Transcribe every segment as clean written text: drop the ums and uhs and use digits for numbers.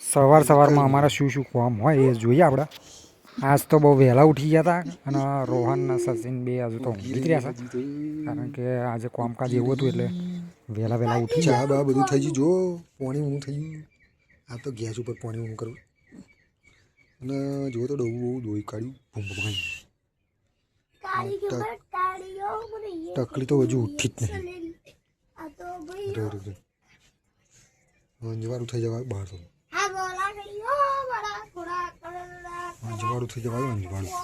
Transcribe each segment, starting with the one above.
સવાર સવારમાં અમારા શું શું કામ હોય એ જોઈએ આપણે. આજ તો બહુ વહેલા ઉઠી ગયા હતા અને રોહન ને સચિન બે હજુ તો ઊંઘી જ રહ્યા છે કારણ કે આજે કામકાજ એવું હતું એટલે વહેલા વહેલા ઉઠી ચા બા બધું થઈ ગયું. જો પાણી ઊંઘ થઈ ગયું. આ તો ગેસ ઉપર પાણી ઊંઘ કરું અને જો તો ડવું બહુ દોઈ કાઢ્યું ભૂમ ટકલી તો હજુ ઉઠી જ નહીં. અંજવાળું થઈ જવાય બહાર તો અંજવાળું થઈ જવાય અંજવાળું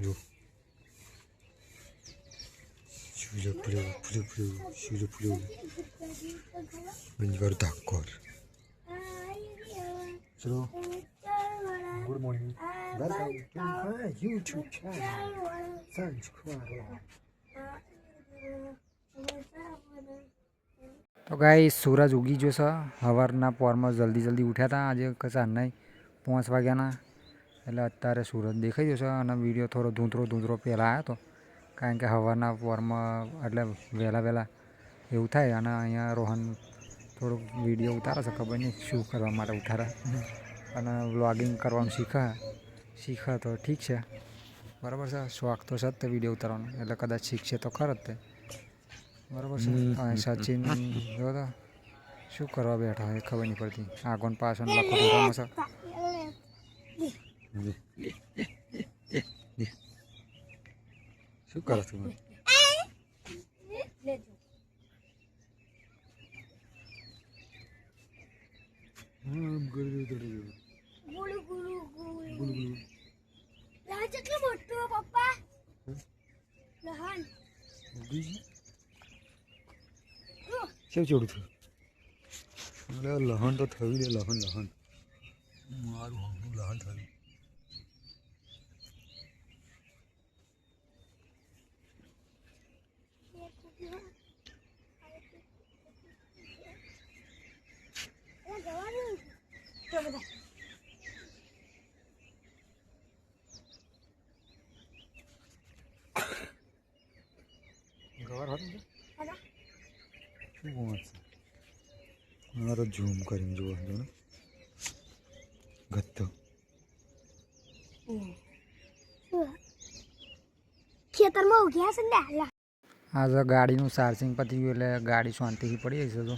જો શૂજ અંજવાળું ધાકોર. ચલો good morning welcome to my YouTube channel સંસ્કાર. તો ગાઈ સૂરજ ઉગી ગયો છે. સવારના પોરમાં જલ્દી જલ્દી ઉઠ્યા હતા આજે કસારના 5 વાગ્યાના એટલે અત્યારે સૂરજ દેખાઈ ગયો છે અને વિડીયો થોડો ધૂંધળો પહેલાં આવ્યો હતો કારણ કે સવારના પોરમાં એટલે વહેલા એવું થાય અને અહીંયા રોહન થોડુંક વિડીયો ઉતારે છે. ખબર નહીં શું કરવા માટે ઉતારે અને વ્લોગિંગ કરવાનું શીખે તો ઠીક છે, બરાબર છે. શોખ તો છે જ તે વિડીયો ઉતારવાનો એટલે કદાચ શીખશે તો ખરો જ તે, બરાબર છે. સચિન જો તો શું કરવા બેઠા હોય ખબર નહીં પડતી. આગળ પાછળ લખો તો રમે છે. શું કરો છો? કેવું ચેવડું થયું? લહણ તો થયું ને લહણ મારું લહણ થયું. ગવાર હતું શું વાત છે? મારો ઝૂમ કરીને જોવો છો ને ગત્તો ખેતરમાં ઉગ્યા છે ને. આજે ગાડીનું ચાર્જિંગ પતી ગયું એટલે ગાડી શાંતિથી પડી જશે. તો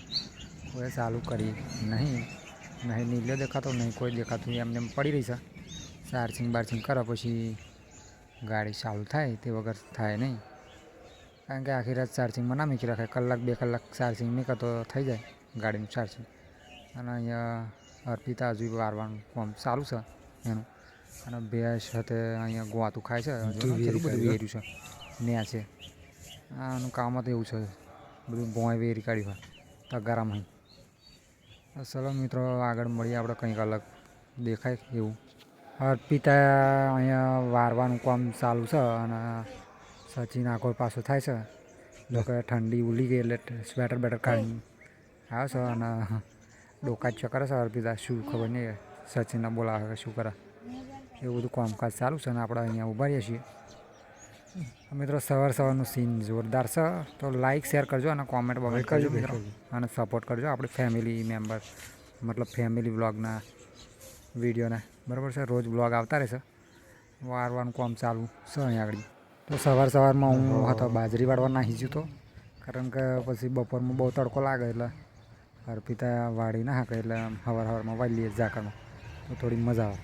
કોઈ ચાલુ કરી નહીં નીલો દેખાતો નહીં કોઈ દેખાતું, એમને એમ પડી રહી છે. ચાર્જિંગ કરો પછી ગાડી ચાલુ થાય તે વગર થાય નહીં કારણ કે આખી રાત ચાર્જિંગમાં ના મૂકી રાખાય. કલાક 2 કલાક ચાર્જિંગ મૂકે તો થઈ જાય ગાડીનું ચાર્જિંગ. અને અહીંયા અર્પિતા હજુ વારવાનું કામ ચાલુ છે એનું અને ભેંસ સાથે અહીંયા ગોવાતું ખાય છે. કેટલું બધું વેર્યું છે ન્યા છે. આનું કામ તો એવું છે બધું ભોંય વેરી કાઢ્યું હોય તગારામાં. ચલો મિત્રો આગળ મળીએ આપણે કંઈક અલગ દેખાય એવું. અર્પિતા અહીંયા વારવાનું કામ ચાલુ છે અને સચિન આગળ પાછો થાય છે. લોકો ઠંડી ઉલી ગઈ એટલે સ્વેટર બેટર કાઢીને આવે છે અને ડોકા જ કરે છે. અર્પિતા શું ખબર નહીં સચિનને બોલાવે કે શું કરે એવું બધું કામકાજ ચાલુ છે અને આપણે અહીંયા ઊભા રહીએ છીએ. મિત્રો સવારનું સીન જોરદાર છે. તો લાઇક શેર કરજો અને કોમેન્ટ કરજો મિત્રો અને સપોર્ટ કરજો આપણે ફેમિલી મેમ્બર મતલબ ફેમિલી વ્લોગના વિડીયોને, બરાબર છે. રોજ વ્લોગ આવતા રહેશે. વારવાનું કામ ચાલુ છે અહીંયા આગળ. તો સવારમાં હું હતો બાજરી વાળવા નાહી ગયો હતો કારણ કે પછી બપોરમાં બહુ તડકો લાગે એટલે અર્પિતા વાળી ના હાકે એટલે સવારમાં વાળી લઈએ ઝાકરમાં તો થોડી મજા આવે.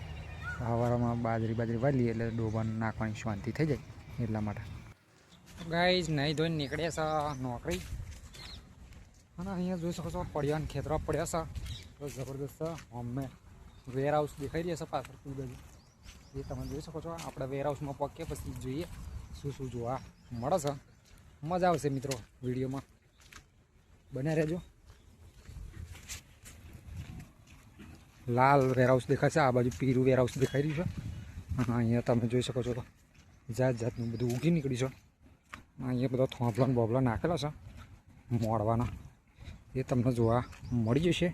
સવારમાં બાજરી વાળી એટલે ડોબાને નાખવાની શાંતિ થઈ જાય એટલા માટે. ગાઈઝ નહીં ધોઈને નીકળ્યા છે નોકરી અને અહીંયા જોઈ શકો છો પડ્યા ખેતરો પડ્યા છે તો જબરદસ્ત છે. અમે વેર હાઉસ દેખાઈ રહ્યા છે પાછળ બાજુ એ તમે જોઈ શકો છો. આપણે વેર હાઉસમાં પહોંચીએ પછી જોઈએ શું જોવા મળે છે. મજા આવશે મિત્રો વિડીયોમાં બન્યા રહેજો. લાલ વેરહાઉસ દેખાય છે, આ બાજુ પીરું વેરહાઉસ દેખાઈ રહ્યું છે અને અહીંયા તમે જોઈ શકો છો તો જાતનું બધું ઉગી નીકળ્યું છે. અહીંયા બધા થોંભલા બોબલા નાખેલા છે મોડવાના એ તમને જોવા મળી જશે.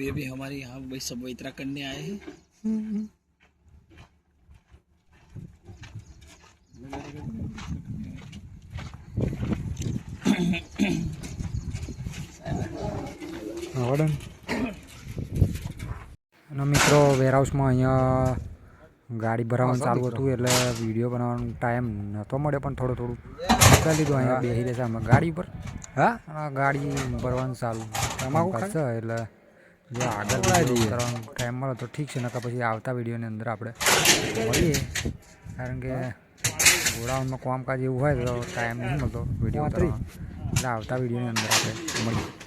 अभी अभी हमारे यहाँ वही सब वितरा करने आए हैं। આવડે ને. અને મિત્રો વેરહાઉસમાં અહીંયા ગાડી ભરાવાનું ચાલુ હતું એટલે વિડીયો બનાવવાનો ટાઈમ નહોતો મળ્યો, પણ થોડું કરી લીધું. અહીંયા બેસી રહેશે અમે ગાડી પર. હા, ગાડી ભરવાનું ચાલુ છે એટલે જો આગળ કરવાનો ટાઈમ મળે તો ઠીક છે, નકર પછી આવતા વિડીયોની અંદર આપણે મળીએ. કારણ કે ગોડાઉનમાં કામકાજ એવું હોય તો ટાઈમ નહીં મળતો વિડીયો કરવાનો, એટલે આવતા વિડીયોની અંદર આપણે મળીએ.